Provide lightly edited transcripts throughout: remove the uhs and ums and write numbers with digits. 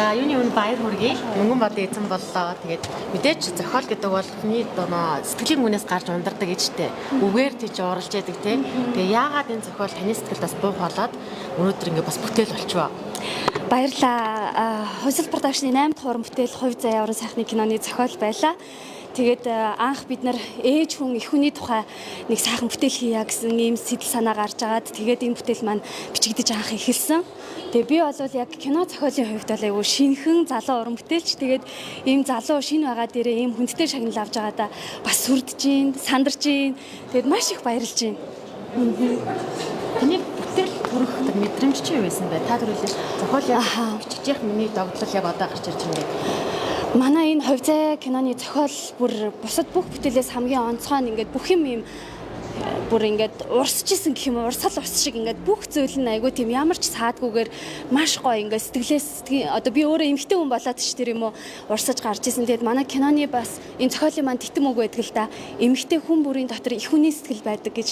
За юуны өмнө баяр хүргэе. Мөнгөн бод эзэн боллоо. Тэгээд мэдээч зохиол гэдэг бол хүний сэтгэлийн үнээс гарч ундардаг гэжтэй. Үгээр тийч уралж яадаг те. Тэгээ яагаад энэ зохиол таны сэтгэлд бас буух болоод өнөөдөр ингээ бас бүтээл болчихвоо. Баярлалаа. Хувьсэл продакшны 8 дахь уран бүтээл Хувь заяа уран сайхны киноны зохиол байлаа. Тэгээд анх бид нар ээж хүн их хүний тухай нэг сайхан бүтээл хийя гэсэн ийм сэтэл санаа гарч агаад тэгээд энэ бүтээл маань бичигдэж анх эхэлсэн. Тэгээ би бол яг кино зохиолын хувьд бол айгүй шинхэн залуу уран бүтээлч. Тэгээд ийм залуу шинэ байгаа дээрээ ийм хүндтэй шагнал авч байгаадаа бас сүрдэж гин, сандарч гин. Тэгээд маш их баярлж гин. Таны бүтээл төрөх мэдрэмж чи юу байсан бэ? Та түрүүлээ зохиол яг бичиж явах миний догдлол яг одоо гарч ирж байна. Манай энэ Хувь заяа киноны зохиол бүр бусад бүх бүтээлээс хамгийн онцгой нь ингээд бүх юм ийм бүр ингээд урсчихсэн гэх юм урсгал ус шиг ингээд бүх зүйл нь айгүй тийм ямар ч саадгүйгээр маш гоё ингээд сэтгэлээс одоо би өөрөө эмхтэй хүн болоод ч тэр юм уу урсаж гарч исэн. Тэгээд манай киноны бас энэ зохиолын маань титэм үг байдаг л да. Эмхтэй хүн бүрийн дотор их хүний сэтгэл байдаг гэж.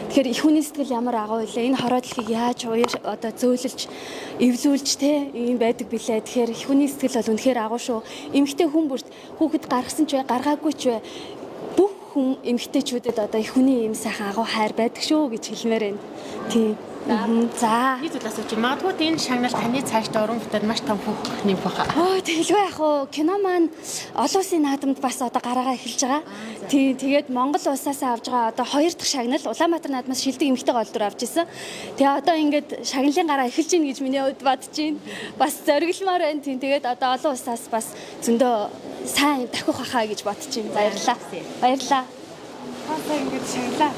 Тэгэхээр их хүний сэтгэл ямар агуу вэ? Энэ хороо дэлхийг яаж одоо зөөлөлж эвлүүлж те юм байдаг билээ. Тэгэхээр их хүний сэтгэл бол үнэхээр агуу шүү. Эмхтэй хүн бүрт хүүхэд гаргасан ч бай гаргаагүй ч бай бүх хүн эмгтээчүүдэд одоо их хүний юм сайхан агуу хайр байдаг шүү гэж хэлмээр байна. Тийм. За. Би зүйл асууж байна. Магадгүй энэ шагнал таны цаашдаа уран бүтээл маш том хөх нэм баха. Тэгэлгүй яг уу кино маань олон улсын наадамд бас одоо гараагаа эхэлж байгаа. Тийм. Тэгээд Монгол улсаас авж байгаа одоо 2 дахь шагнал Улаанбаатар наадмаас шилдэг эмгтэй гол дүр авч ирсэн. Тэгээ одоо ингээд шагналын гараа эхэлж гин гэж миний хувьд бодож байна. Бас зоригломоор байна. Тийм. Тэгээд одоо олон улсаас бас зөндөө сайн давхих хахаа гэж бодож байна. Баярлалаа. Баярлалаа. Хасаа ингэж шаглаа.